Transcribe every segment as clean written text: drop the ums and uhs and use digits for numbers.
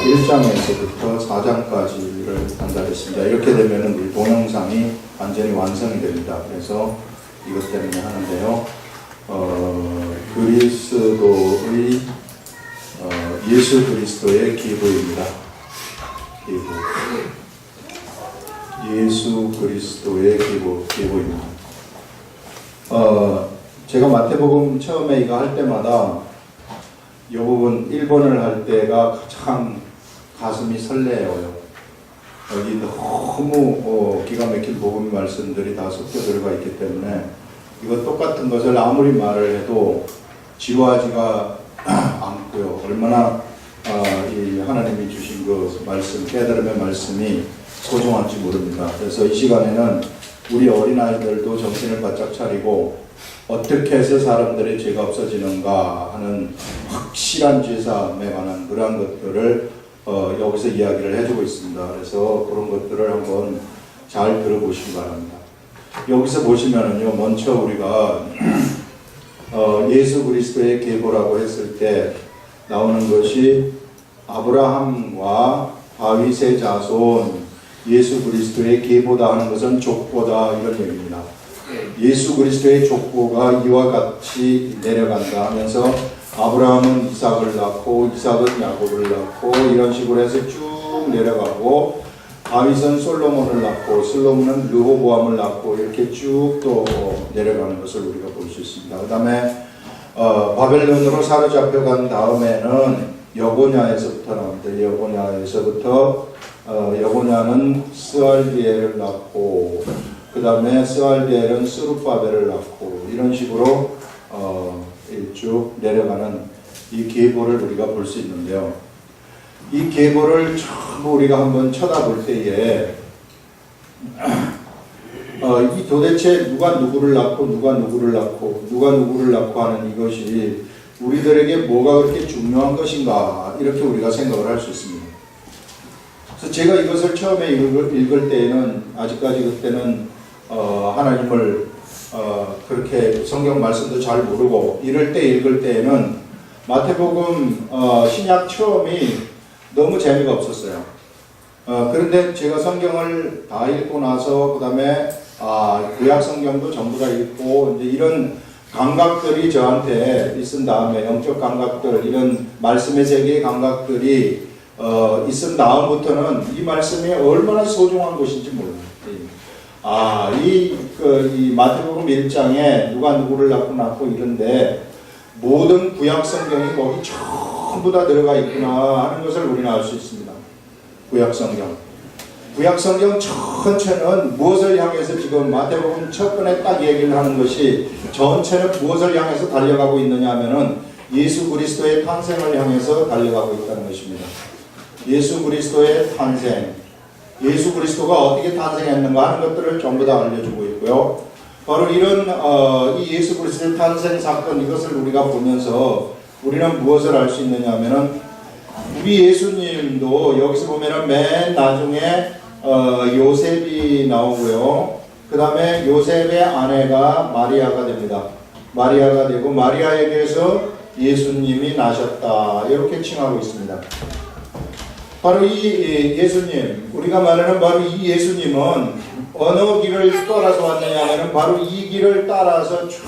1장에서부터 4장까지를 전달했습니다. 이렇게 되면 우리 동영상이 완전히 완성이 됩니다. 그래서 이것 때문에 하는데요. 그리스도의 예수 그리스도의 기부입니다. 기부. 예수 그리스도의 기부입니다. 제가 마태복음 처음에 이거 할 때마다 이 부분 1번을 할 때가 가장 가슴이 설레어요. 여기 너무 기가 막힌 복음 말씀들이 다 섞여 들어가 있기 때문에 이거 똑같은 것을 아무리 말을 해도 지루하지가 않고요. 얼마나 이 하나님이 주신 그 말씀, 깨달음의 말씀이 소중한지 모릅니다. 그래서 이 시간에는 우리 어린아이들도 정신을 바짝 차리고 어떻게 해서 사람들의 죄가 없어지는가 하는 확실한 죄사함에 관한 그러한 것들을 여기서 이야기를 해주고 있습니다. 그래서 그런 것들을 한번 잘 들어보시기 바랍니다. 여기서 보시면은요, 먼저 우리가 예수 그리스도의 계보라고 했을 때 나오는 것이 아브라함과 다윗의 자손 예수 그리스도의 계보다 하는 것은 족보다 이런 얘기입니다. 예수 그리스도의 족보가 이와 같이 내려간다 하면서 아브라함은 이삭을 낳고 이삭은 야곱을 낳고 이런 식으로 해서 쭉 내려가고 다윗은 솔로몬을 낳고 솔로몬은 르호보암을 낳고 이렇게 쭉 또 내려가는 것을 우리가 볼 수 있습니다. 그 다음에 바벨론으로 사로잡혀간 다음에는 여고냐에서부터 나옵니다. 여고냐는 스알디엘을 낳고 그 다음에 스알디엘은 스룹바벨을 낳고 이런 식으로 쭉 내려가는 이 계보를 우리가 볼 수 있는데요. 이 계보를 전부 우리가 한번 쳐다볼 때에 이 도대체 누가 누구를 낳고 누가 누구를 낳고 하는 이것이 우리들에게 뭐가 그렇게 중요한 것인가 이렇게 우리가 생각을 할 수 있습니다. 그래서 제가 이것을 처음에 읽을 때에는 아직까지 그때는 하나님을 그렇게 성경 말씀도 잘 모르고 이럴 때 읽을 때에는 마태복음 신약 처음이 너무 재미가 없었어요. 그런데 제가 성경을 다 읽고 나서 그 다음에 구약 성경도 전부 다 읽고 이제 이런 감각들이 저한테 있은 다음에 영적 감각들 이런 말씀의 세계의 감각들이 있은 다음부터는 이 말씀이 얼마나 소중한 것인지 몰라요. 이 마태복음 1장에 누가 누구를 낳고 이런데 모든 구약 성경이 거기 전부 다 들어가 있구나 하는 것을 우리는 알 수 있습니다. 구약 성경 전체는 무엇을 향해서 지금 마태복음 첫 번에 딱 얘기를 하는 것이 전체는 무엇을 향해서 달려가고 있느냐 하면은 예수 그리스도의 탄생을 향해서 달려가고 있다는 것입니다. 예수 그리스도의 탄생, 예수 그리스도가 어떻게 탄생했는가 하는 것들을 전부 다 알려주고 있고요. 바로 이런 이 예수 그리스도의 탄생 사건 이것을 우리가 보면서 우리는 무엇을 알 수 있느냐 하면은 우리 예수님도 여기서 보면은 맨 나중에 요셉이 나오고요. 그 다음에 요셉의 아내가 마리아가 됩니다. 마리아가 되고 마리아에게서 예수님이 나셨다 이렇게 칭하고 있습니다. 바로 이 예수님, 우리가 말하는 바로 이 예수님은 어느 길을 따라서 왔느냐 하면 바로 이 길을 따라서 쭉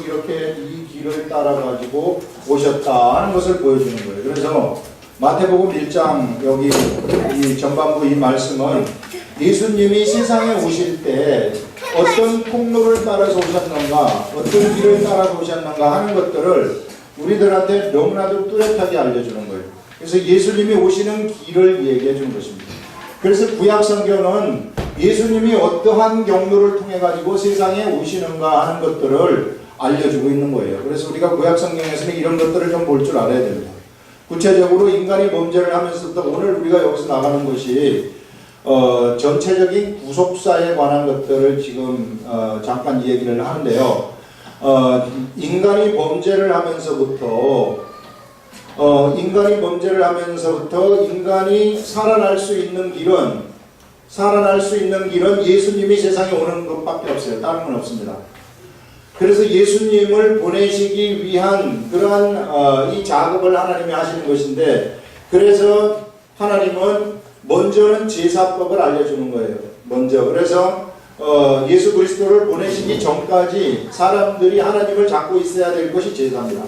이렇게 이 길을 따라가지고 오셨다 하는 것을 보여주는 거예요. 그래서 마태복음 1장 여기 이 전반부 이 말씀은 예수님이 세상에 오실 때 어떤 통로를 따라서 오셨는가 어떤 길을 따라서 오셨는가 하는 것들을 우리들한테 너무나도 뚜렷하게 알려주는 거예요. 그래서 예수님이 오시는 길을 얘기해 주는 것입니다. 그래서 구약 성경은 예수님이 어떠한 경로를 통해 가지고 세상에 오시는가 하는 것들을 알려주고 있는 거예요. 그래서 우리가 구약 성경에서는 이런 것들을 좀 볼 줄 알아야 됩니다. 구체적으로 인간이 범죄를 하면서부터 오늘 우리가 여기서 나가는 것이 전체적인 구속사에 관한 것들을 지금 잠깐 얘기를 하는데요. 인간이 범죄를 하면서부터 인간이 살아날 수 있는 길은 예수님이 세상에 오는 것밖에 없어요. 다른 건 없습니다. 그래서 예수님을 보내시기 위한 그러한 이 작업을 하나님이 하시는 것인데 그래서 하나님은 먼저는 제사법을 알려주는 거예요. 먼저. 그래서 예수 그리스도를 보내시기 전까지 사람들이 하나님을 잡고 있어야 될 것이 제사입니다.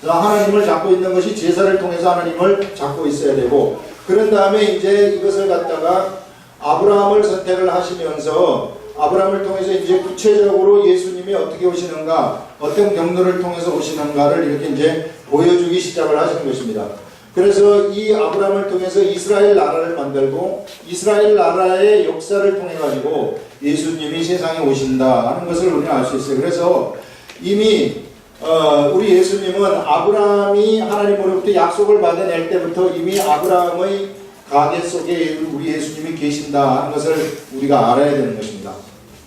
하나님을 잡고 있는 것이 제사를 통해서 하나님을 잡고 있어야 되고, 그런 다음에 이제 이것을 갖다가 아브라함을 선택을 하시면서 아브라함을 통해서 이제 구체적으로 예수님이 어떻게 오시는가, 어떤 경로를 통해서 오시는가를 이렇게 이제 보여주기 시작을 하시는 것입니다. 그래서 이 아브라함을 통해서 이스라엘 나라를 만들고 이스라엘 나라의 역사를 통해 가지고 예수님이 세상에 오신다 하는 것을 우리는 알 수 있어요. 그래서 이미 우리 예수님은 아브라함이 하나님으로부터 약속을 받아낼 때부터 이미 아브라함의 가계 속에 우리 예수님이 계신다 하는 것을 우리가 알아야 되는 것입니다.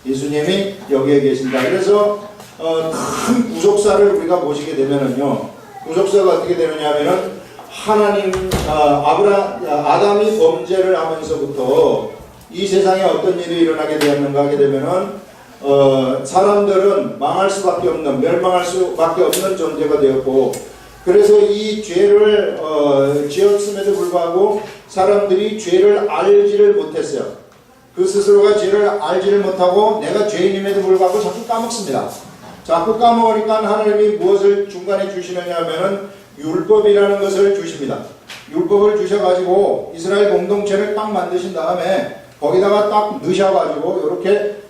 예수님이 여기에 계신다. 그래서 큰 구속사를 우리가 보시게 되면은요, 구속사가 어떻게 되느냐 하면은 하나님, 아담이 범죄를 하면서부터 이 세상에 어떤 일이 일어나게 되었는가 하게 되면은 사람들은 망할 수밖에 없는, 멸망할 수밖에 없는 존재가 되었고, 그래서 이 죄를 지었음에도 불구하고 사람들이 죄를 알지를 못했어요. 그 스스로가 죄를 알지를 못하고 내가 죄인임에도 불구하고 자꾸 까먹습니다. 자꾸 까먹으니까 하나님이 무엇을 중간에 주시느냐 하면은 율법이라는 것을 주십니다. 율법을 주셔가지고 이스라엘 공동체를 딱 만드신 다음에 거기다가 딱 넣으셔가지고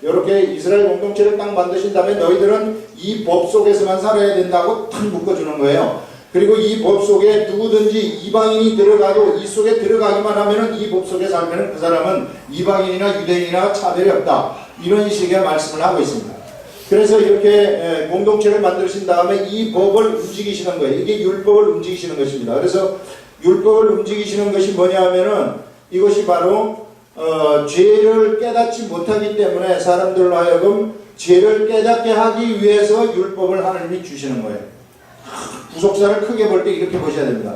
요렇게 이스라엘 공동체를 딱 만드신 다음에 너희들은 이 법 속에서만 살아야 된다고 탁 묶어주는 거예요. 그리고 이 법 속에 누구든지 이방인이 들어가도 이 속에 들어가기만 하면은 이 법 속에 살면은 그 사람은 이방인이나 유대인이나 차별이 없다. 이런 식의 말씀을 하고 있습니다. 그래서 이렇게 공동체를 만드신 다음에 이 법을 움직이시는 거예요. 이게 율법을 움직이시는 것입니다. 그래서 율법을 움직이시는 것이 뭐냐 하면은 이것이 바로 죄를 깨닫지 못하기 때문에 사람들로 하여금 죄를 깨닫게 하기 위해서 율법을 하나님이 주시는 거예요. 구속사를 크게 볼 때 이렇게 보셔야 됩니다.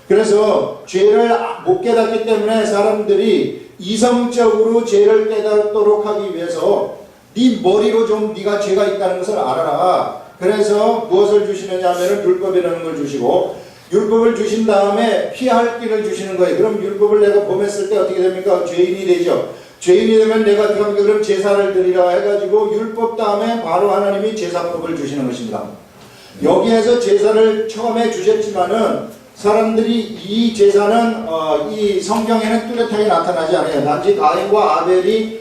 그래서 죄를 못 깨닫기 때문에 사람들이 이성적으로 죄를 깨닫도록 하기 위해서 네 머리로 좀 네가 죄가 있다는 것을 알아라. 그래서 무엇을 주시느냐 하면 율법이라는 걸 주시고, 율법을 주신 다음에 피할 길을 주시는 거예요. 그럼 율법을 내가 범했을 때 어떻게 됩니까? 죄인이 되죠. 죄인이 되면 내가 그럼 제사를 드리라 해가지고 율법 다음에 바로 하나님이 제사법을 주시는 것입니다. 여기에서 제사를 처음에 주셨지만은 사람들이 이 제사는 이 성경에는 뚜렷하게 나타나지 않아요. 단지 가인과 아벨이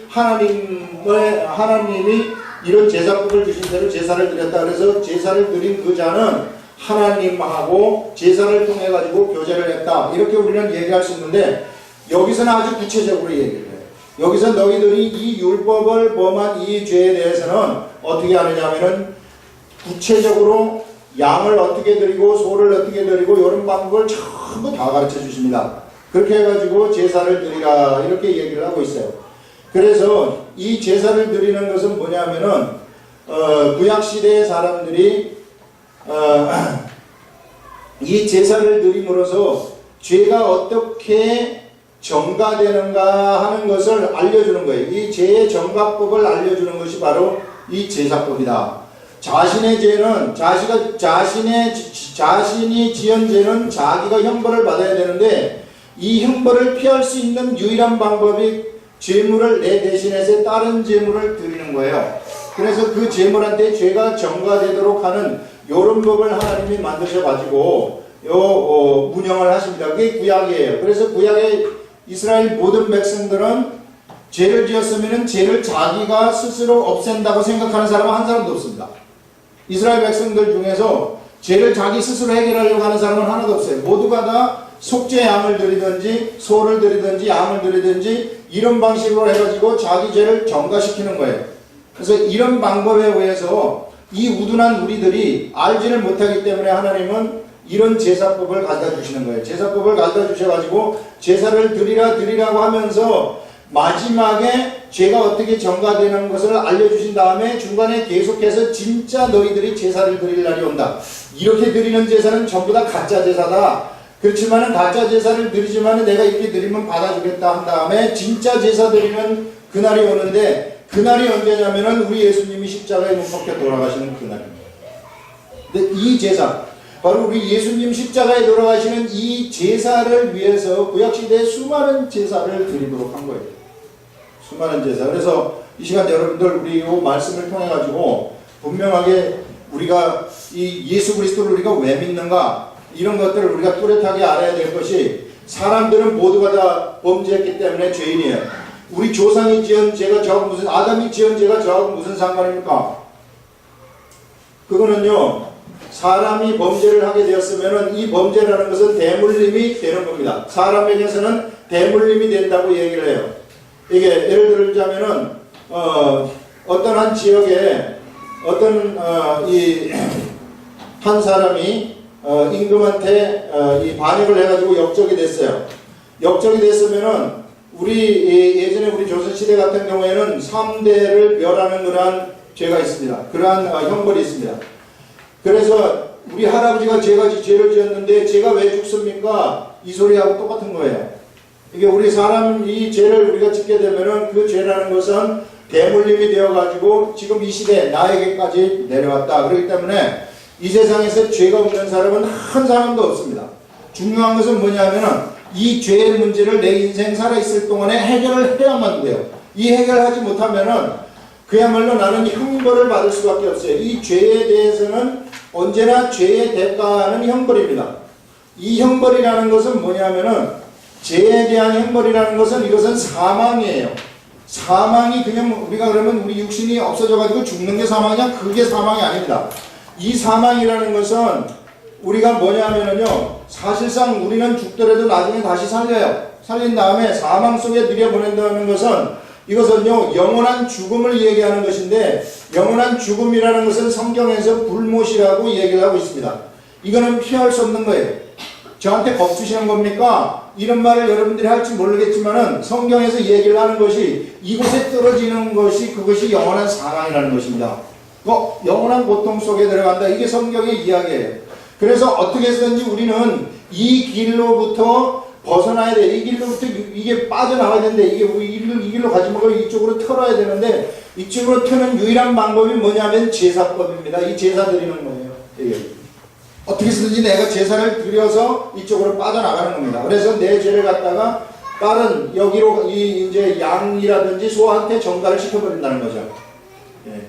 하나님이 이런 제사법을 주신 대로 제사를 드렸다. 그래서 제사를 드린 그 자는 하나님하고 제사를 통해 가지고 교제를 했다. 이렇게 우리는 얘기할 수 있는데 여기서는 아주 구체적으로 얘기를 해요. 여기서 너희들이 이 율법을 범한 이 죄에 대해서는 어떻게 하느냐면은 구체적으로 양을 어떻게 드리고 소를 어떻게 드리고 이런 방법을 전부 다 가르쳐 주십니다. 그렇게 해가지고 제사를 드리라 이렇게 얘기를 하고 있어요. 그래서 이 제사를 드리는 것은 뭐냐면은 구약시대의 사람들이 이 제사를 드림으로써 죄가 어떻게 정가되는가 하는 것을 알려주는 거예요. 이 죄의 정가법을 알려주는 것이 바로 이 제사법이다. 자신의 죄는 자신이 지은 죄는 자기가 형벌을 받아야 되는데 이 형벌을 피할 수 있는 유일한 방법이 죄물을 내 대신해서 다른 죄물을 드리는 거예요. 그래서 그 죄물한테 죄가 정가되도록 하는 요런 법을 하나님이 만드셔 가지고 운영을 하십니다. 그게 구약이에요. 그래서 구약의 이스라엘 모든 백성들은 죄를 지었으면 죄를 자기가 스스로 없앤다고 생각하는 사람은 한 사람도 없습니다. 이스라엘 백성들 중에서 죄를 자기 스스로 해결하려고 하는 사람은 하나도 없어요. 모두가 다 속죄 양을 드리든지 소를 드리든지 양을 드리든지 이런 방식으로 해가지고 자기 죄를 정가시키는 거예요. 그래서 이런 방법에 의해서 이 우둔한 우리들이 알지를 못하기 때문에 하나님은 이런 제사법을 가르쳐 주시는 거예요. 제사법을 가르쳐 주셔가지고 제사를 드리라고 하면서 마지막에 죄가 어떻게 정가되는 것을 알려주신 다음에 중간에 계속해서 진짜 너희들이 제사를 드릴 날이 온다. 이렇게 드리는 제사는 전부 다 가짜 제사다. 그렇지만은 가짜 제사를 드리지만은 내가 이렇게 드리면 받아주겠다 한 다음에 진짜 제사 드리는 그날이 오는데 그날이 언제냐면은 우리 예수님이 십자가에 못 박혀 돌아가시는 그날입니다. 근데 이 제사, 바로 우리 예수님 십자가에 돌아가시는 이 제사를 위해서 구약시대에 수많은 제사를 드리도록 한 거예요. 수많은 제사. 그래서 이 시간 여러분들 우리 이 말씀을 통해 가지고 분명하게 우리가 이 예수 그리스도를 우리가 왜 믿는가, 이런 것들을 우리가 뚜렷하게 알아야 될 것이, 사람들은 모두가 다 범죄했기 때문에 죄인이에요. 우리 조상이 지은 죄가 저하고 무슨, 아담이 지은 죄가 저하고 무슨 상관입니까? 그거는요, 사람이 범죄를 하게 되었으면은 이 범죄라는 것은 대물림이 되는 겁니다. 사람에게서는 대물림이 된다고 얘기를 해요. 이게 예를 들자면은 어떤 한 지역에 어떤 한 사람이 임금한테 이 반역을 해가지고 역적이 됐어요. 역적이 됐으면은 우리 예전에 우리 조선시대 같은 경우에는 3대를 멸하는 그러한 죄가 있습니다. 그러한 형벌이 있습니다. 그래서 우리 할아버지가 죄를 지었는데 제가 왜 죽습니까? 이 소리하고 똑같은 거예요. 이게 우리 사람 이 죄를 우리가 짓게 되면은 그 죄라는 것은 대물림이 되어가지고 지금 이 시대 나에게까지 내려왔다. 그렇기 때문에 이 세상에서 죄가 없는 사람은 한 사람도 없습니다. 중요한 것은 뭐냐면은 이 죄의 문제를 내 인생 살아있을 동안에 해결을 해야만 돼요. 이 해결하지 못하면은 그야말로 나는 형벌을 받을 수밖에 없어요. 이 죄에 대해서는 언제나 죄의 대가는 형벌입니다. 이 형벌이라는 것은 뭐냐면은 죄에 대한 형벌이라는 것은 이것은 사망이에요. 사망이 그냥 우리가 그러면 우리 육신이 없어져가지고 죽는 게 사망이냐? 그게 사망이 아닙니다. 이 사망이라는 것은 우리가 뭐냐면은요, 사실상 우리는 죽더라도 나중에 다시 살려요. 살린 다음에 사망 속에 들여보낸다는 것은 이것은요, 영원한 죽음을 얘기하는 것인데, 영원한 죽음이라는 것은 성경에서 불못이라고 얘기를 하고 있습니다. 이거는 피할 수 없는 거예요. 저한테 겁주시는 겁니까? 이런 말을 여러분들이 할지 모르겠지만은 성경에서 얘기를 하는 것이 이곳에 떨어지는 것이 그것이 영원한 사망이라는 것입니다. 영원한 고통 속에 들어간다. 이게 성경의 이야기예요. 그래서 어떻게 해서든지 우리는 이 길로부터 벗어나야 돼. 이 길로부터 이게 빠져나가야 되는데, 이게 이 길로 가지 말고 이쪽으로 털어야 되는데, 이쪽으로 트는 유일한 방법이 뭐냐면 제사법입니다. 이 제사 드리는 거예요. 이게. 어떻게 해서든지 내가 제사를 드려서 이쪽으로 빠져나가는 겁니다. 그래서 내 죄를 갖다가 다른 여기로 이제 양이라든지 소한테 전가를 시켜버린다는 거죠. 예.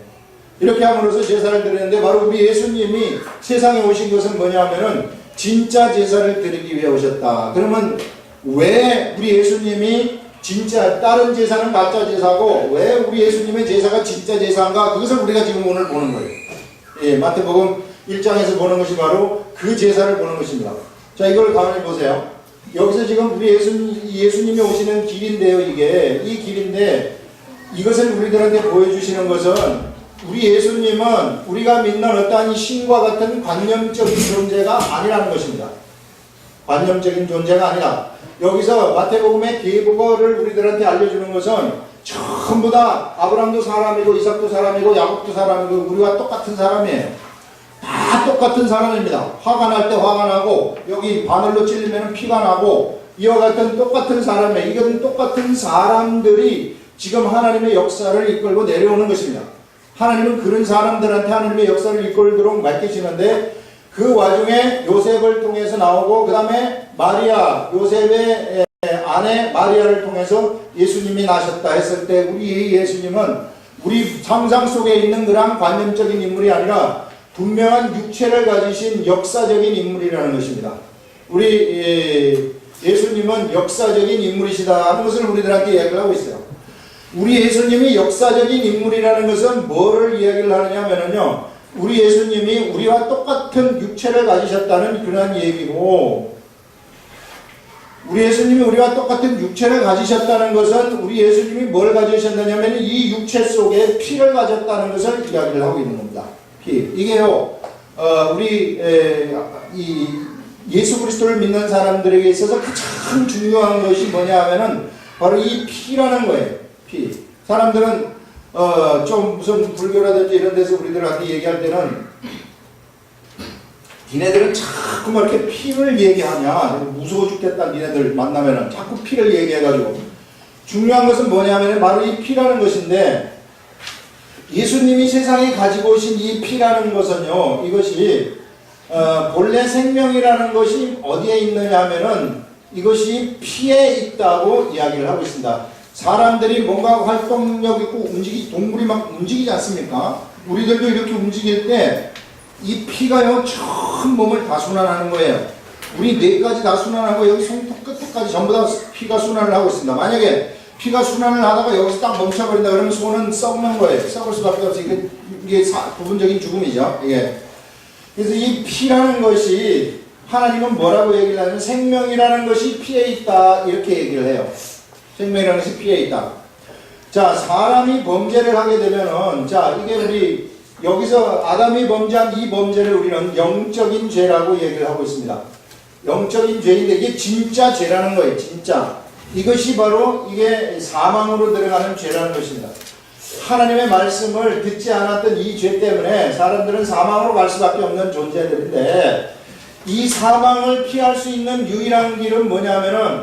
이렇게 함으로써 제사를 드리는데, 바로 우리 예수님이 세상에 오신 것은 뭐냐면은 진짜 제사를 드리기 위해 오셨다. 그러면 왜 우리 예수님이 진짜, 다른 제사는 가짜 제사고 왜 우리 예수님의 제사가 진짜 제사인가? 그것을 우리가 지금 오늘 보는 거예요. 예, 마태복음 1장에서 보는 것이 바로 그 제사를 보는 것입니다. 자, 이걸 가만히 보세요. 여기서 지금 우리 예수님이 오시는 길인데요, 이게. 이 길인데, 이것을 우리들한테 보여주시는 것은 우리 예수님은 우리가 믿는 어떠한 신과 같은 관념적인 존재가 아니라는 것입니다. 관념적인 존재가 아니라, 여기서 마태복음의 계보를 우리들한테 알려주는 것은 전부 다 아브라함도 사람이고 이삭도 사람이고 야곱도 사람이고 우리와 똑같은 사람이에요. 다 똑같은 사람입니다. 화가 날 때 화가 나고, 여기 바늘로 찔리면 피가 나고, 이와 같은 똑같은 사람이에요. 이것은 똑같은 사람들이 지금 하나님의 역사를 이끌고 내려오는 것입니다. 하나님은 그런 사람들한테 하나님의 역사를 이끌도록 맡기시는데, 그 와중에 요셉을 통해서 나오고, 그 다음에 마리아, 요셉의 아내 마리아를 통해서 예수님이 나셨다 했을 때, 우리 예수님은 우리 상상 속에 있는 그런 관념적인 인물이 아니라 분명한 육체를 가지신 역사적인 인물이라는 것입니다. 우리 예수님은 역사적인 인물이시다 하는 것을 우리들한테 이야기를 하고 있어요. 우리 예수님이 역사적인 인물이라는 것은 뭐를 이야기를 하느냐면요, 우리 예수님이 우리와 똑같은 육체를 가지셨다는 그런 얘기고, 우리 예수님이 우리와 똑같은 육체를 가지셨다는 것은 우리 예수님이 뭘 가지셨느냐면 이 육체 속에 피를 가졌다는 것을 이야기를 하고 있는 겁니다. 피. 이게요, 우리 이 예수 그리스도를 믿는 사람들에게 있어서 가장 중요한 것이 뭐냐 하면은 바로 이 피라는 거예요. 피. 사람들은 좀 무슨 불교라든지 이런 데서 우리들한테 얘기할 때는 니네들은 자꾸 막 이렇게 피를 얘기하냐, 무서워 죽겠다 니네들 만나면은 자꾸 피를 얘기해가지고. 중요한 것은 뭐냐면 바로 이 피라는 것인데, 예수님이 세상에 가지고 오신 이 피라는 것은요, 이것이 본래 생명이라는 것이 어디에 있느냐 하면은 이것이 피에 있다고 이야기를 하고 있습니다. 사람들이 뭔가 활동력 있고 동물이 막 움직이지 않습니까? 우리들도 이렇게 움직일 때 이 피가요, 전 몸을 다 순환하는 거예요. 우리 뇌까지 다 순환하고 여기 손톱 끝까지 전부 다 피가 순환을 하고 있습니다. 만약에 피가 순환을 하다가 여기서 딱 멈춰버린다 그러면 손은 썩는 거예요. 썩을 수밖에 없어요. 이게 부분적인 죽음이죠. 이게. 그래서 이 피라는 것이 하나님은 뭐라고 얘기를 하냐면 생명이라는 것이 피에 있다 이렇게 얘기를 해요. 생명이라는 것이 피에 있다. 자, 사람이 범죄를 하게 되면은, 자, 이게 우리 여기서 아담이 범죄한 이 범죄를 우리는 영적인 죄라고 얘기를 하고 있습니다. 영적인 죄인데 이게 진짜 죄라는 거예요. 진짜. 이것이 바로 이게 사망으로 들어가는 죄라는 것입니다. 하나님의 말씀을 듣지 않았던 이 죄 때문에 사람들은 사망으로 갈 수밖에 없는 존재들인데, 이 사망을 피할 수 있는 유일한 길은 뭐냐면은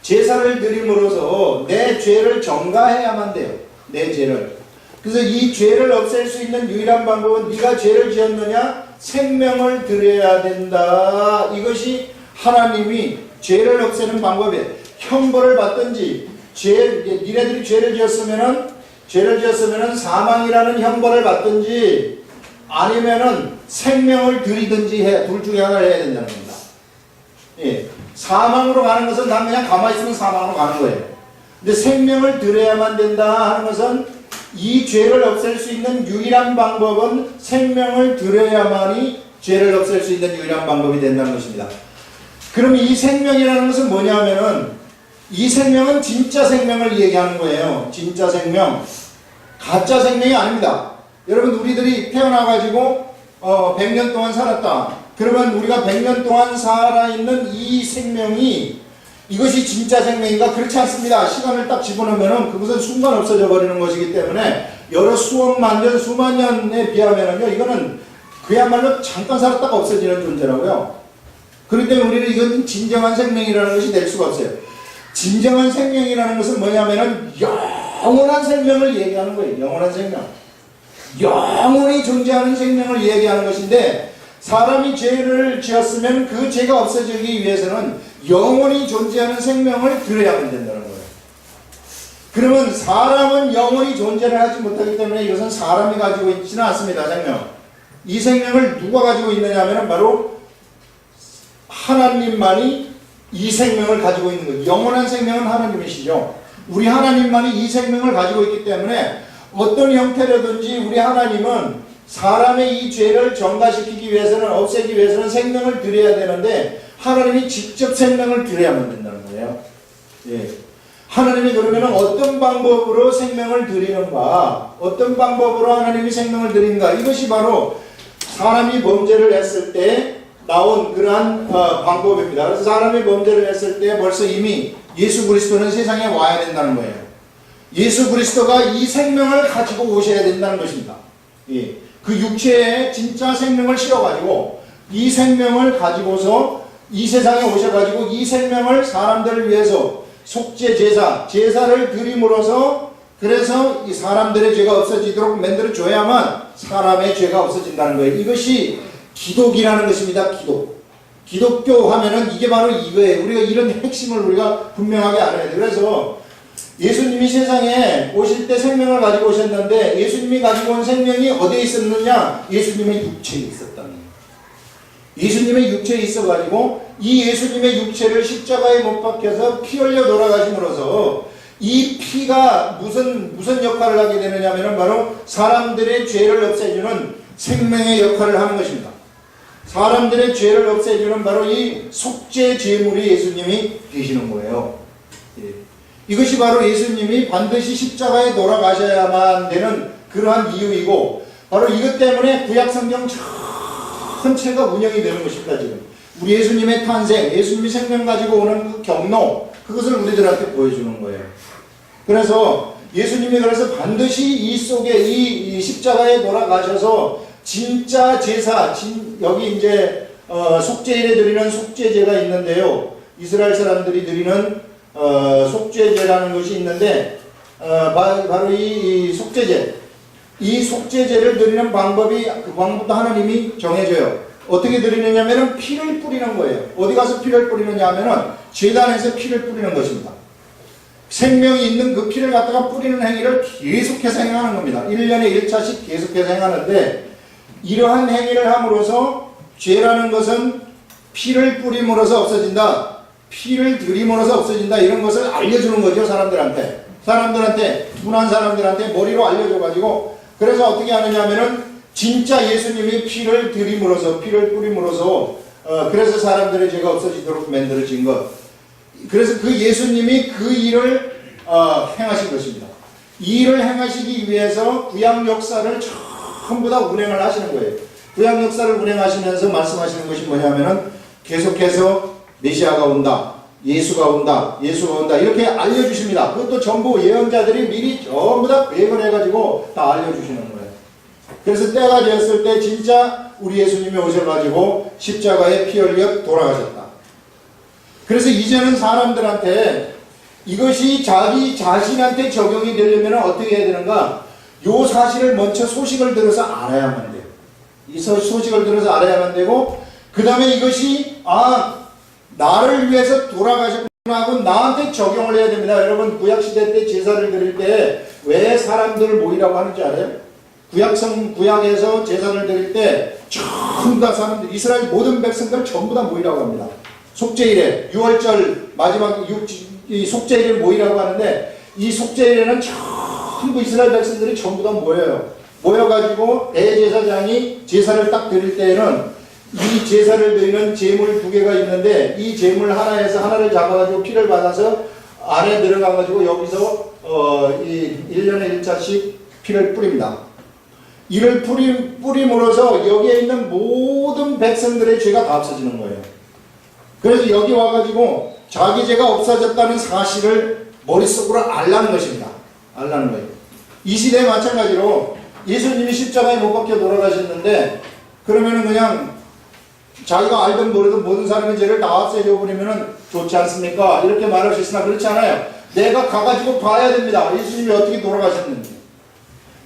제사를 드림으로써 내 죄를 전가해야만 돼요. 내 죄를. 그래서 이 죄를 없앨 수 있는 유일한 방법은 네가 죄를 지었느냐? 생명을 드려야 된다. 이것이 하나님이 죄를 없애는 방법이에요. 형벌을 받든지 니네들이 죄를 지었으면은 사망이라는 형벌을 받든지 아니면은 생명을 드리든지 해. 둘 중에 하나를 해야 된다는 겁니다. 예. 사망으로 가는 것은 난 그냥 가만히 있으면 사망으로 가는 거예요. 근데 생명을 드려야만 된다 하는 것은 이 죄를 없앨 수 있는 유일한 방법은 생명을 드려야만이 죄를 없앨 수 있는 유일한 방법이 된다는 것입니다. 그럼 이 생명이라는 것은 뭐냐면은 이 생명은 진짜 생명을 얘기하는 거예요. 진짜 생명. 가짜 생명이 아닙니다. 여러분 우리들이 태어나가지고 100년 동안 살았다. 그러면 우리가 100년 동안 살아있는 이 생명이 이것이 진짜 생명인가? 그렇지 않습니다. 시간을 딱 집어넣으면 그것은 순간 없어져 버리는 것이기 때문에 여러 수억만 년, 수만 년에 비하면요, 이거는 그야말로 잠깐 살았다가 없어지는 존재라고요. 그렇기 때문에 우리는 이건 진정한 생명이라는 것이 될 수가 없어요. 진정한 생명이라는 것은 뭐냐면은 영원한 생명을 얘기하는 거예요. 영원한 생명. 영원히 존재하는 생명을 얘기하는 것인데, 사람이 죄를 지었으면 그 죄가 없어지기 위해서는 영원히 존재하는 생명을 드려야만 된다는 거예요. 그러면 사람은 영원히 존재를 하지 못하기 때문에 이것은 사람이 가지고 있지는 않습니다. 생명. 이 생명을 누가 가지고 있느냐 하면 바로 하나님만이 이 생명을 가지고 있는 거예요. 영원한 생명은 하나님이시죠. 우리 하나님만이 이 생명을 가지고 있기 때문에 어떤 형태로든지 우리 하나님은 사람의 이 죄를 전가시키기 위해서는, 없애기 위해서는 생명을 드려야 되는데 하나님이 직접 생명을 드려야만 된다는 거예요. 예. 하나님이 그러면 어떤 방법으로 생명을 드리는가, 어떤 방법으로 하나님이 생명을 드리는가, 이것이 바로 사람이 범죄를 했을 때 나온 그러한 방법입니다. 그래서 사람이 범죄를 했을 때 벌써 이미 예수 그리스도는 세상에 와야 된다는 거예요. 예수 그리스도가 이 생명을 가지고 오셔야 된다는 것입니다. 예. 그 육체에 진짜 생명을 실어가지고 이 생명을 가지고서 이 세상에 오셔가지고 이 생명을 사람들을 위해서 속죄 제사를 드림으로써, 그래서 이 사람들의 죄가 없어지도록 만들어 줘야만 사람의 죄가 없어진다는 거예요. 이것이 기독이라는 것입니다. 기독교 하면은 이게 바로 이거예요. 우리가 이런 핵심을 우리가 분명하게 알아야 돼요. 그래서 예수님이 세상에 오실 때 생명을 가지고 오셨는데 예수님이 가지고 온 생명이 어디에 있었느냐? 예수님의 육체에 있었다는 거예요. 예수님의 육체에 있어가지고 이 예수님의 육체를 십자가에 못 박혀서 피 흘려 돌아가심으로써 이 피가 무슨 역할을 하게 되느냐 하면 바로 사람들의 죄를 없애주는 생명의 역할을 하는 것입니다. 사람들의 죄를 없애주는 바로 이 속죄 제물이 예수님이 되시는 거예요. 예. 이것이 바로 예수님이 반드시 십자가에 돌아가셔야만 되는 그러한 이유이고, 바로 이것 때문에 구약성경 전체가 운영이 되는 것입니다. 지금 우리 예수님의 탄생, 예수님이 생명 가지고 오는 그 경로, 그것을 우리들한테 보여주는 거예요. 그래서 예수님이 그래서 반드시 이 속에 이 십자가에 돌아가셔서 진짜 제사, 여기 이제 속죄일에 드리는 속죄제가 있는데요. 이스라엘 사람들이 드리는 속죄제라는 것이 있는데 바로 이 속죄제, 이 속죄제를 드리는 방법이 그 방법도 하나님이 정해줘요. 어떻게 드리느냐면은 피를 뿌리는 거예요. 어디 가서 피를 뿌리느냐 하면은 제단에서 피를 뿌리는 것입니다. 생명이 있는 그 피를 갖다가 뿌리는 행위를 계속해서 행하는 겁니다. 1년에 1차씩 계속해서 행하는데 이러한 행위를 함으로써 죄라는 것은 피를 뿌림으로써 없어진다. 피를 들임으로써 없어진다. 이런 것을 알려주는 거죠. 사람들한테. 분한 사람들한테 머리로 알려줘가지고 그래서 어떻게 하느냐 하면은 진짜 예수님이 피를 들임으로써 피를 뿌림으로써 그래서 사람들의 죄가 없어지도록 만들어진 것. 그래서 그 예수님이 그 일을 행하신 것입니다. 이 일을 행하시기 위해서 구약 역사를 전부 다 운행을 하시는 거예요. 구약 역사를 운행하시면서 말씀하시는 것이 뭐냐면은 계속해서 메시아가 온다. 예수가 온다. 이렇게 알려주십니다. 그것도 전부 예언자들이 미리 전부 다 계획을 해가지고 다 알려주시는 거예요. 그래서 때가 되었을 때 진짜 우리 예수님이 오셔가지고 십자가에 피 흘려 돌아가셨다. 그래서 이제는 사람들한테 이것이 자기 자신한테 적용이 되려면 어떻게 해야 되는가? 요 사실을 먼저 소식을 들어서 알아야만 돼요. 이 소식을 들어서 알아야만 되고 그 다음에 이것이 나를 위해서 돌아가셨구나 하고 나한테 적용을 해야 됩니다. 여러분 구약시대 때 제사를 드릴 때 왜 사람들을 모이라고 하는지 알아요? 구약에서 제사를 드릴 때 전부 다 사람들 이스라엘 모든 백성들 전부 다 모이라고 합니다. 속죄일에 6월절 마지막 이 속죄일에 모이라고 하는데 이 속죄일에는 전부 이스라엘 백성들이 전부 다 모여요. 모여가지고 대제사장이 제사를 딱 드릴 때에는 이 제사를 드리는 제물 2개가 있는데 이 제물 하나에서 하나를 잡아가지고 피를 받아서 안에 들어가가지고 여기서 이 1년에 1차씩 피를 뿌립니다. 이를 뿌림으로써 여기에 있는 모든 백성들의 죄가 다 없어지는 거예요. 그래서 여기 와가지고 자기 죄가 없어졌다는 사실을 머릿속으로 알라는 것입니다. 알라는 거예요. 이 시대에 마찬가지로 예수님이 십자가에 못 박혀 돌아가셨는데 그러면은 그냥 자기가 알든 모르든 모든 사람의 죄를 다 없애려버리면은 좋지 않습니까? 이렇게 말할 수 있으나 그렇지 않아요. 내가 가가지고 봐야 됩니다. 예수님이 어떻게 돌아가셨는지.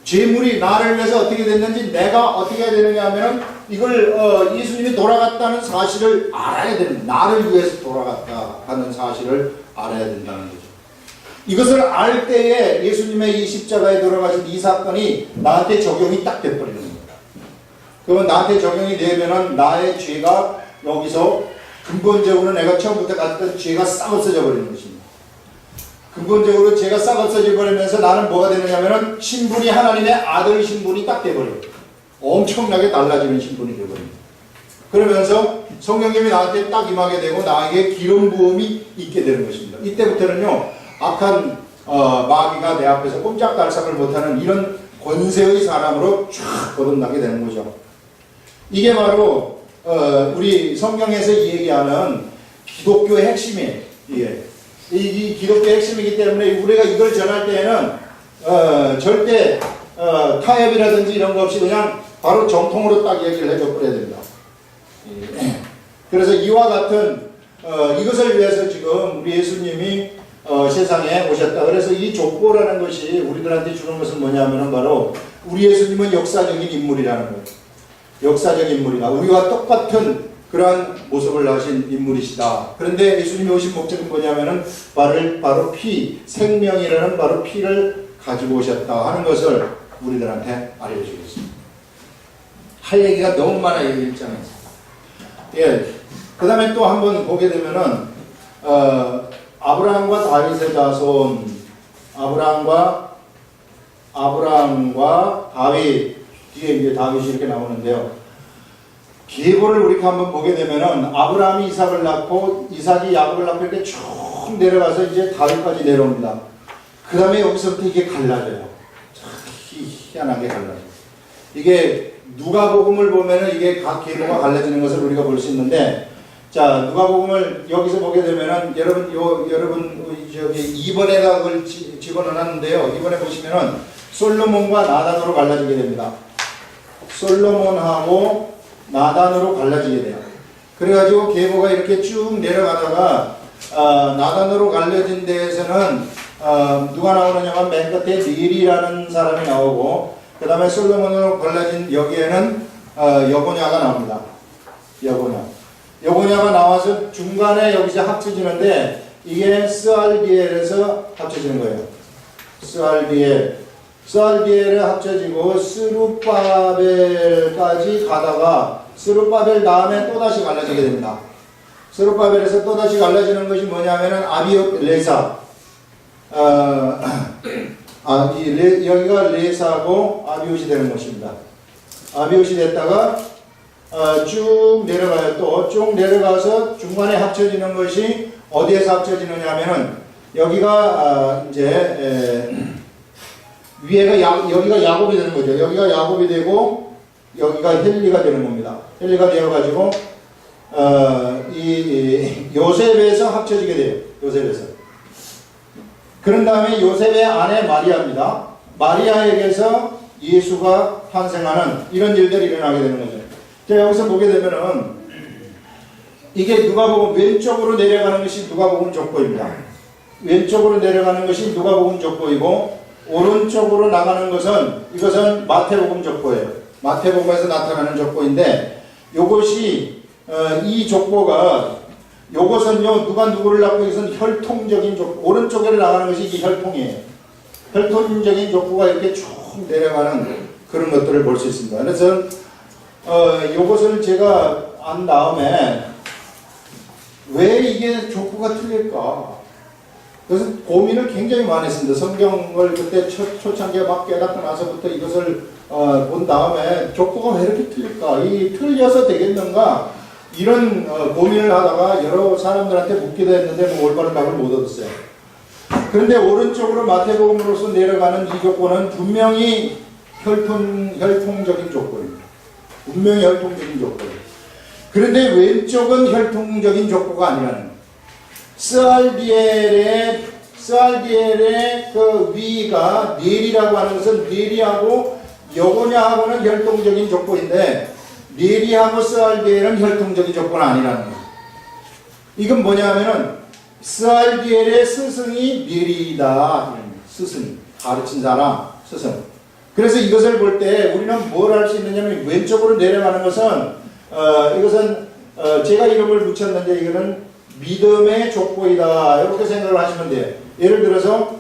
죄물이 나를 위해서 어떻게 됐는지 내가 어떻게 해야 되느냐 하면은 이걸 예수님이 돌아갔다는 사실을 알아야 됩니다. 나를 위해서 돌아갔다 하는 사실을 알아야 된다는 거죠. 이것을 알 때에 예수님의 이 십자가에 돌아가신 이 사건이 나한테 적용이 딱 돼버리는 겁니다. 그러면 나한테 적용이 되면은 나의 죄가 여기서 근본적으로 내가 처음부터 갔던 죄가 싹 없어져 버리는 것입니다. 근본적으로 죄가 싹 없어져 버리면서 나는 뭐가 되느냐면은 신분이 하나님의 아들 신분이 딱 돼버려요. 엄청나게 달라지는 신분이 되어버립니다. 그러면서 성령님이 나한테 딱 임하게 되고 나에게 기름 부음이 있게 되는 것입니다. 이때부터는요 악한 마귀가 내 앞에서 꼼짝달싹을 못하는 이런 권세의 사람으로 쫙 거듭나게 되는 거죠. 이게 바로 우리 성경에서 얘기하는 기독교의 핵심이에요. 이 기독교의 핵심이기 때문에 우리가 이걸 전할 때에는 절대 타협이라든지 이런 거 없이 그냥 바로 정통으로 딱 얘기를 해줘 버려야 됩니다. 그래서 이와 같은 이것을 위해서 지금 우리 예수님이 세상에 오셨다. 그래서 이 족보라는 것이 우리들한테 주는 것은 뭐냐면은 바로 우리 예수님은 역사적인 인물이라는 거예요. 역사적인 인물이다. 우리와 똑같은 그러한 모습을 하신 인물이시다. 그런데 예수님이 오신 목적은 뭐냐면은 바로 생명이라는 바로 피를 가지고 오셨다 하는 것을 우리들한테 알려주겠습니다. 할 얘기가 너무 많아요, 이 1장에서. 그 다음에 또 한번 보게 되면은, 아브라함과 다윗의 자손, 아브라함과 다윗, 뒤에 이제 다윗이 이렇게 나오는데요. 계보를 우리가 한번 보게 되면은, 아브라함이 이삭을 낳고, 이삭이 야곱을 낳고 이렇게 쭉 내려가서 이제 다윗까지 내려옵니다. 그 다음에 여기서부터 이게 갈라져요. 희한하게 갈라져요. 이게 누가복음을 보면은 이게 각 계보가 갈라지는 것을 우리가 볼 수 있는데, 자, 누가복음을 여기서 보게 되면은 여러분 저기 2번에다 그걸 집어넣었는데요. 이번에 보시면은 솔로몬과 나단으로 갈라지게 됩니다. 솔로몬하고 나단으로 갈라지게 돼요. 그래가지고 계보가 이렇게 쭉 내려가다가 나단으로 갈라진 데에서는 누가 나오느냐면 맨 끝에 닐이라는 사람이 나오고 그 그 다음에 솔로몬으로 갈라진 여기에는 여고냐가 나옵니다. 여고냐가 나와서 중간에 여기서 합쳐지는데 이게 스알디엘에서 합쳐지는 거예요. 스알디엘에 합쳐지고 스룹바벨까지 가다가 스룹바벨 다음에 또다시 갈라지게 됩니다. 스룹바벨에서 또다시 갈라지는 것이 뭐냐면은 아비레사 여기가 레사고 아비옷이 되는 것입니다. 아비옷이 됐다가 쭉 내려가요. 또 쭉 내려가서 중간에 합쳐지는 것이 어디에서 합쳐지느냐 하면은 여기가 이제 위에가 여기가 야곱이 되는 거죠. 여기가 야곱이 되고 여기가 헬리가 되는 겁니다. 헬리가 되어가지고 이 요셉에서 합쳐지게 돼요. 요셉에서. 그런 다음에 요셉의 아내 마리아입니다. 마리아에게서 예수가 탄생하는 이런 일들이 일어나게 되는 거죠. 자, 여기서 보게 되면은 이게 누가복음 왼쪽으로 내려가는 것이 누가복음 족보입니다. 왼쪽으로 내려가는 것이 누가복음 족보이고 오른쪽으로 나가는 것은 이것은 마태복음 족보예요. 마태복음에서 나타나는 족보인데 요것이 이 족보가 요것은요 누가 누구를 낳고 이것은 혈통적인 족보 오른쪽으로 나가는 것이 이 혈통이에요. 혈통적인 족보가 이렇게 쭉 내려가는 그런 것들을 볼 수 있습니다. 그래서 요것을 제가 안 다음에 왜 이게 족보가 틀릴까? 그래서 고민을 굉장히 많이 했습니다. 성경을 그때 초창기에 막 깨닫고 나서부터 이것을 본 다음에 족보가 왜 이렇게 틀릴까? 이 틀려서 되겠는가? 이런 고민을 하다가 여러 사람들한테 묻기도 했는데 뭐 올바른 답을 못 얻었어요. 그런데 오른쪽으로 마태복음으로서 내려가는 이 족보는 분명히 혈통적인 족보입니다. 분명히 혈통적인 족보예요. 그런데 왼쪽은 혈통적인 족보가 아니라는 거예요. 스알디엘의 그 위가 넬이라고 하는 것은 넬이하고 여고냐하고는 혈통적인 족보인데 넬이하고 스알디엘은 혈통적인 족보는 아니라는 거예요. 이건 뭐냐면은 스알디엘의 스승이 넬이다. 스승, 가르친 사람, 스승. 그래서 이것을 볼 때 우리는 뭘 할 수 있느냐면 왼쪽으로 내려가는 것은 이것은 제가 이름을 붙였는데 이거는 믿음의 족보이다. 이렇게 생각을 하시면 돼요. 예를 들어서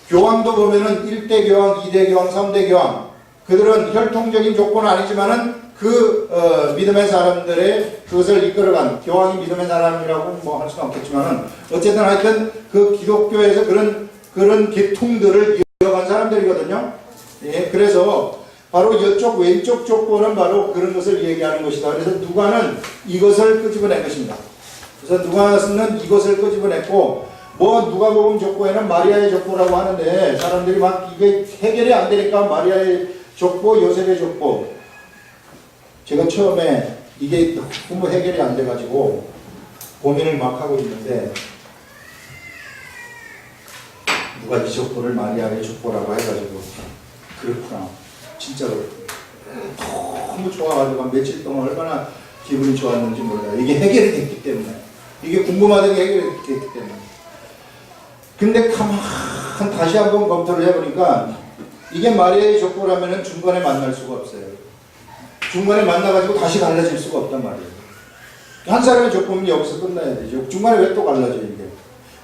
교황도 보면은 1대 교황, 2대 교황, 3대 교황 그들은 혈통적인 족보는 아니지만은 믿음의 사람들의 그것을 이끌어간 교황이 믿음의 사람이라고 뭐 할 수는 없겠지만은 어쨌든 하여튼 그 기독교에서 그런 계통들을 이어간 사람들이거든요. 예, 그래서 바로 이쪽 왼쪽 족보는 바로 그런 것을 얘기하는 것이다. 그래서 누가는 이것을 끄집어낸 것입니다. 그래서 누가는 이것을 끄집어냈고 뭐 누가복음 족보에는 마리아의 족보라고 하는데 사람들이 막 이게 해결이 안 되니까 마리아의 족보, 요셉의 족보. 제가 처음에 이게 너무 해결이 안 돼가지고 고민을 막 하고 있는데 누가 이 족보를 마리아의 족보라고 해가지고 그렇구나. 진짜로 너무 좋아가지고 며칠 동안 얼마나 기분이 좋았는지 몰라요. 이게 해결이 됐기 때문에. 이게 궁금하던 게 해결이 됐기 때문에. 근데 가만 다시 한번 검토를 해보니까 이게 마리아의 족보라면 중간에 만날 수가 없어요. 중간에 만나가지고 다시 갈라질 수가 없단 말이에요. 한 사람의 족보면 여기서 끝나야 되죠. 중간에 왜 또 갈라져요 이게.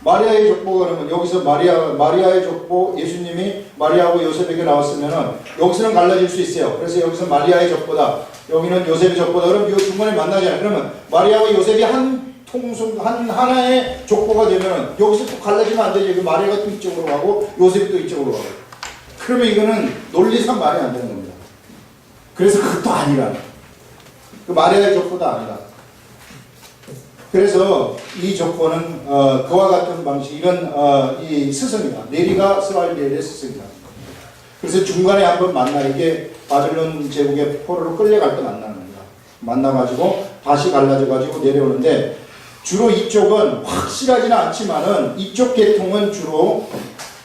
마리아의 족보가 그러면 여기서 마리아의 족보 예수님이 마리아하고 요셉에게 나왔으면은 여기서는 갈라질 수 있어요. 그래서 여기서 마리아의 족보다 여기는 요셉의 족보다 그럼 이 중간에 만나잖아요. 그러면 마리아와 요셉이 하나의 족보가 되면은 여기서 또 갈라지면 안 되죠. 마리아가 또 이쪽으로 가고 요셉이 또 이쪽으로 가고. 그러면 이거는 논리상 말이 안 되는 겁니다. 그래서 그것도 아니라 그 마리아의 족보도 아니라. 그래서 이 족보는 그와 같은 방식 이런 이 스승이다. 네리가 스알디엘의 스승이다. 그래서 중간에 한번 만나 이게 바벨론 제국의 포로로 끌려갈 때 만나는 겁니다. 만나가지고 다시 갈라져가지고 내려오는데 주로 이쪽은 확실하지는 않지만은 이쪽 계통은 주로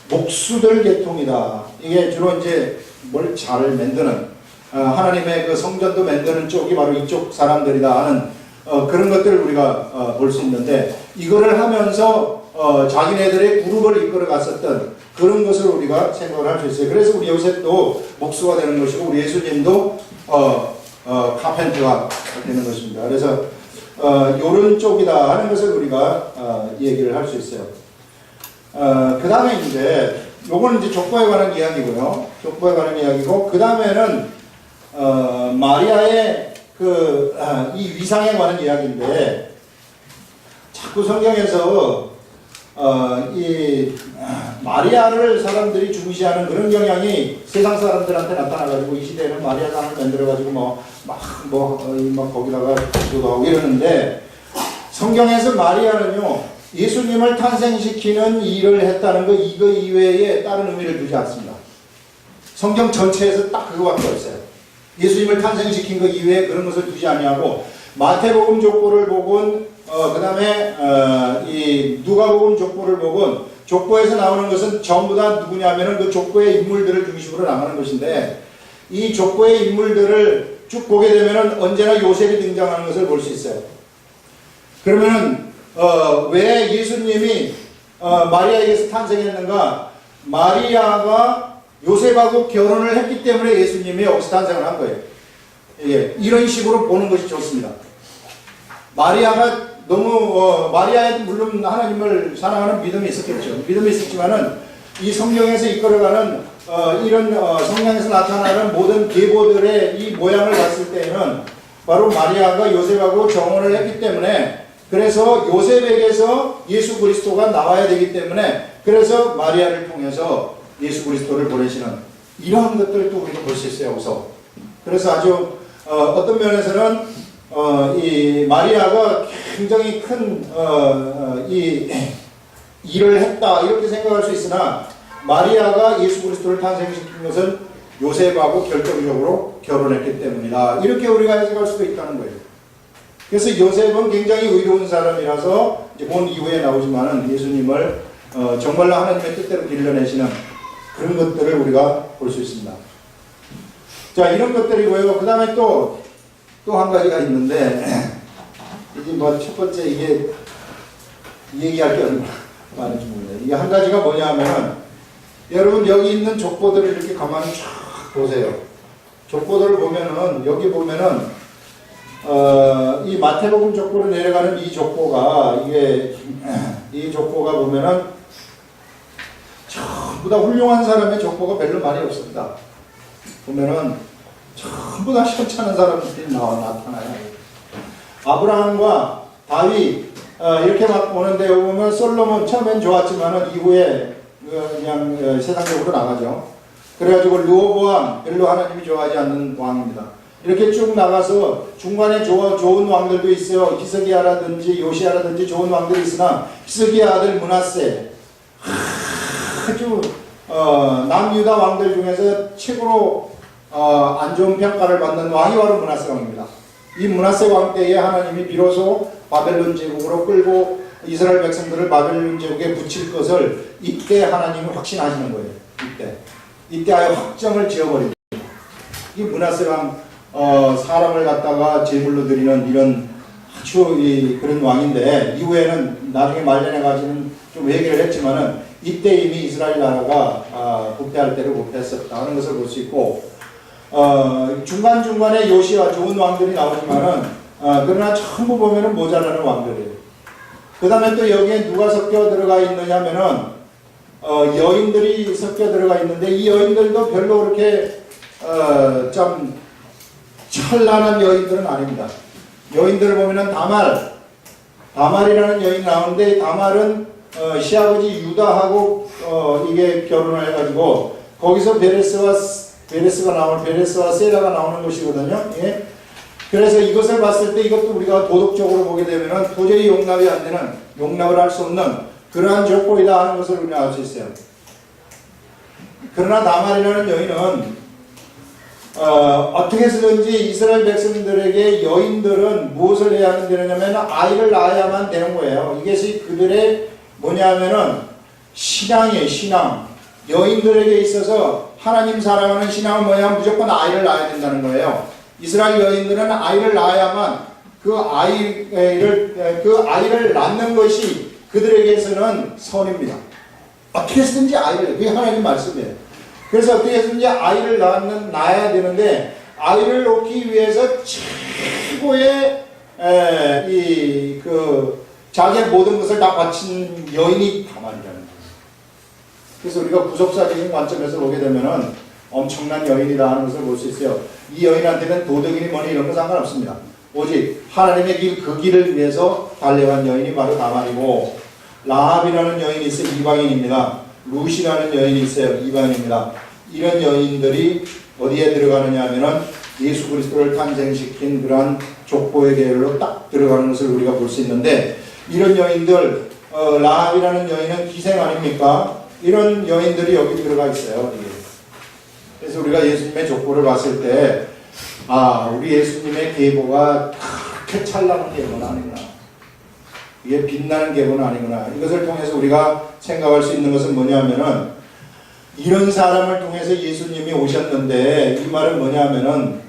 목수들 계통이다. 이게 주로 이제 뭘 잘 만드는 하나님의 그 성전도 만드는 쪽이 바로 이쪽 사람들이다 하는 그런 것들을 우리가 볼 수 있는데 이거를 하면서 자기네들의 그룹을 이끌어 갔었던 그런 것을 우리가 생각을 할 수 있어요. 그래서 우리 요셉도 목수가 되는 것이고 우리 예수님도 카펜터가 되는 것입니다. 그래서 요런 쪽이다 하는 것을 우리가 얘기를 할 수 있어요. 그 다음에 이제 요거는 이제 족보에 관한 이야기고요. 족보에 관한 이야기고 그 다음에는 마리아의 이 위상에 관한 이야기인데 자꾸 성경에서 이 마리아를 사람들이 중시하는 그런 경향이 세상 사람들한테 나타나가지고 이 시대에는 마리아상을 만들어가지고 막 거기다가 기도도 하고 이러는데 성경에서 마리아는요 예수님을 탄생시키는 일을 했다는 거 이거 이외에 다른 의미를 두지 않습니다. 성경 전체에서 딱 그거밖에 없어요. 예수님을 탄생시킨 거 이외에 그런 것을 두지 아니하고 마태복음 족보를 보건 그 다음에 이 누가복음 족보를 보건 족보에서 나오는 것은 전부 다 누구냐면은 그 족보의 인물들을 중심으로 나가는 것인데 이 족보의 인물들을 쭉 보게 되면은 언제나 요셉이 등장하는 것을 볼 수 있어요. 그러면은 왜 예수님이 마리아에게서 탄생했는가? 마리아가 요셉하고 결혼을 했기 때문에 예수님이 여기서 탄생을 한 거예요. 예, 이런 식으로 보는 것이 좋습니다. 마리아가 너무 마리아에도 물론 하나님을 사랑하는 믿음이 있었겠죠. 믿음이 있었지만은 이 성경에서 이끌어가는 이런 성경에서 나타나는 모든 계보들의 이 모양을 봤을 때에는 바로 마리아가 요셉하고 정혼을 했기 때문에 그래서 요셉에게서 예수 그리스도가 나와야 되기 때문에 그래서 마리아를 통해서 예수 그리스도를 보내시는 이러한 것들을 또 우리가 볼 수 있어요. 여기서. 그래서 아주 어떤 면에서는 이 마리아가 굉장히 큰 이 일을 했다 이렇게 생각할 수 있으나 마리아가 예수 그리스도를 탄생시킨 것은 요셉하고 결정적으로 결혼했기 때문이다. 이렇게 우리가 해석할 수도 있다는 거예요. 그래서 요셉은 굉장히 의로운 사람이라서 이제 본 이후에 나오지만은 예수님을 정말로 하나님의 뜻대로 길러내시는 그런 것들을 우리가 볼 수 있습니다. 자, 이런 것들이고요. 그 다음에 또 한 가지가 있는데, 이게 뭐 첫 번째 이게 얘기할 게 얼마나 많은지 모르겠네요. 이게 한 가지가 뭐냐 하면, 여러분 여기 있는 족보들을 이렇게 가만히 쫙 보세요. 족보들을 보면은, 여기 보면은, 이 마태복음 족보로 내려가는 이 족보가, 이 족보가 보면은, 전부 다 훌륭한 사람의 족보가 별로 많이 없습니다. 보면은 전부 다 시원찮은 사람들이 나타나요. 아브라함과 다윗 이렇게 막 오는데 여기 보면 솔로몬 처음엔 좋았지만은 이후에 그냥 세상적으로 나가죠. 그래가지고 르호보암 별로 하나님이 좋아하지 않는 왕입니다. 이렇게 쭉 나가서 중간에 좋은 왕들도 있어요. 히스기야라든지 요시야라든지 좋은 왕들이 있으나 히스기야 아들 므낫세 아주 남유다 왕들 중에서 최고로 안 좋은 평가를 받는 왕이 바로 므낫세 왕입니다. 이 므낫세 왕 때에 하나님이 비로소 바벨론 제국으로 끌고 이스라엘 백성들을 바벨론 제국에 붙일 것을 이때 하나님이 확신하시는 거예요. 이때 아예 확정을 지어버립니다. 이 므낫세 왕 사람을 갖다가 제물로 드리는 이런 아주 그런 왕인데 이후에는 나중에 말년에 가지는 좀 회개를 했지만은 이때 이미 이스라엘 나라가 부패할 때를 부패했었다는 것을 볼 수 있고 중간중간에 요시와 좋은 왕들이 나오지만은 그러나 전부 보면은 모자라는 왕들이에요. 그 다음에 또 여기에 누가 섞여 들어가 있느냐면은 여인들이 섞여 들어가 있는데 이 여인들도 별로 그렇게 좀 찬란한 여인들은 아닙니다. 여인들을 보면은 다말이라는 여인이 나오는데 다말은 시아버지 유다하고 이게 결혼을 해가지고 거기서 베레스와 세라가 나오는 것이거든요. 예? 그래서 이것을 봤을 때 이것도 우리가 도덕적으로 보게 되면은 도저히 용납을 할 수 없는 그러한 족보이다 하는 것을 우리가 알 수 있어요. 그러나 다말이라는 여인은 어떻게 해서든지 이스라엘 백성들에게 여인들은 무엇을 해야 되느냐면 아이를 낳아야만 되는 거예요. 이것이 그들의 뭐냐면은 신앙이에요. 신앙. 여인들에게 있어서 하나님 사랑하는 신앙은 뭐냐 무조건 아이를 낳아야 된다는 거예요. 이스라엘 여인들은 아이를 낳아야만 그 아이를 낳는 것이 그들에게서는 선입니다. 어떻게 해서든지 아이를, 그게 하나님 말씀이에요. 그래서 어떻게 해서든지 아이를 낳아야 되는데, 아이를 놓기 위해서 최고의 자기의 모든 것을 다 바친 여인이 다말이라는 거예요. 그래서 우리가 구속사적인 관점에서 보게 되면은 엄청난 여인이다 하는 것을 볼 수 있어요. 이 여인한테는 도덕이니 뭐니 이런 거 상관없습니다. 오직 하나님의 길, 그 길을 위해서 달려간 여인이 바로 다말이고, 라합이라는 여인이 있어요. 이방인입니다. 룻이라는 여인이 있어요. 이방인입니다. 이런 여인들이 어디에 들어가느냐 하면은 예수 그리스도를 탄생시킨 그러한 족보의 계열로 딱 들어가는 것을 우리가 볼 수 있는데, 이런 여인들, 라합이라는 여인은 기생 아닙니까? 이런 여인들이 여기 들어가 있어요. 그래서 우리가 예수님의 족보를 봤을 때, 우리 예수님의 계보가 그렇게 찬란한 계보는 아니구나. 이게 빛나는 계보는 아니구나. 이것을 통해서 우리가 생각할 수 있는 것은 뭐냐면은, 이런 사람을 통해서 예수님이 오셨는데, 이 말은 뭐냐면은,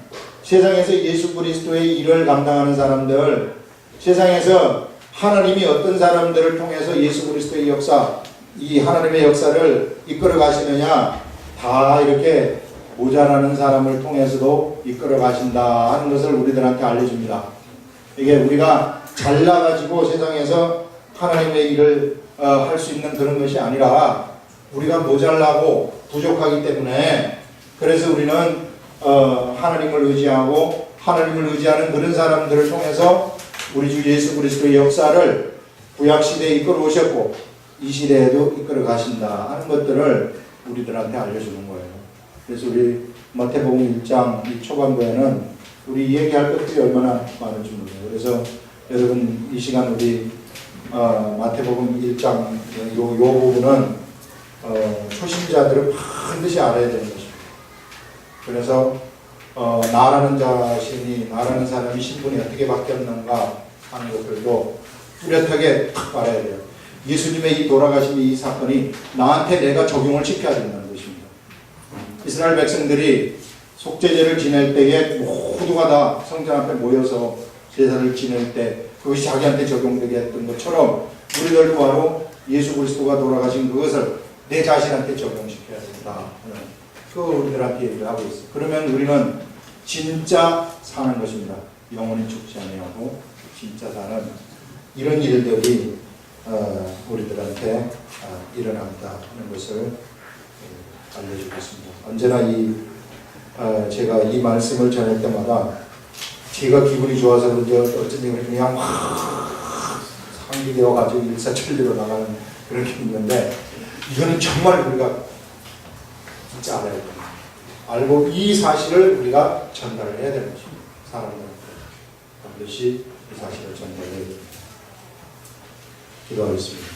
세상에서 예수 그리스도의 일을 감당하는 사람들, 세상에서 하나님이 어떤 사람들을 통해서 예수 그리스도의 역사, 이 하나님의 역사를 이끌어 가시느냐, 다 이렇게 모자라는 사람을 통해서도 이끌어 가신다 하는 것을 우리들한테 알려줍니다. 이게 우리가 잘나가지고 세상에서 하나님의 일을 할 수 있는 그런 것이 아니라, 우리가 모자라고 부족하기 때문에, 그래서 우리는 하나님을 의지하고 하나님을 의지하는 그런 사람들을 통해서 우리 주 예수 그리스도의 역사를 구약시대에 이끌어 오셨고 이 시대에도 이끌어 가신다 하는 것들을 우리들한테 알려주는 거예요. 그래서 우리 마태복음 1장 이 초반부에는 우리 얘기할 것들이 얼마나 많은지 몰라요. 그래서 여러분 이 시간 우리 마태복음 1장 요 부분은 초신자들은 반드시 알아야 되는 것입니다. 그래서 나라는 자신이, 나라는 사람이 신분이 어떻게 바뀌었는가 하는 것들도 뚜렷하게 딱 알아야 돼요. 예수님의 이 돌아가심의 이 사건이 나한테 내가 적용을 시켜야 된다는 것입니다. 이스라엘 백성들이 속죄제를 지낼 때에 모두가 다 성전 앞에 모여서 제사를 지낼 때 그것이 자기한테 적용되게 했던 것처럼 우리들도 바로 예수 그리스도가 돌아가신 그것을 내 자신한테 적용시켜야 된다. 그거 우리들한테 얘기를 하고 있어요. 그러면 우리는 진짜 사는 것입니다. 영원히 죽지 아니하고 진짜 사는 이런 일들이 우리들한테 일어난다 하는 것을 알려주고 있습니다. 언제나 제가 이 말씀을 전할 때마다 제가 기분이 좋아서 그런지 어쩐지 그냥 상기되어가지고 일사천리로 나가는 그런 게 있는데, 이거는 정말 우리가 진짜 알아야 됩니다. 알고 이 사실을 우리가 전달을 해야 되는 것입니다. 사람들한테 반드시 이 사실을 전달해야 됩니다. 기도하겠습니다.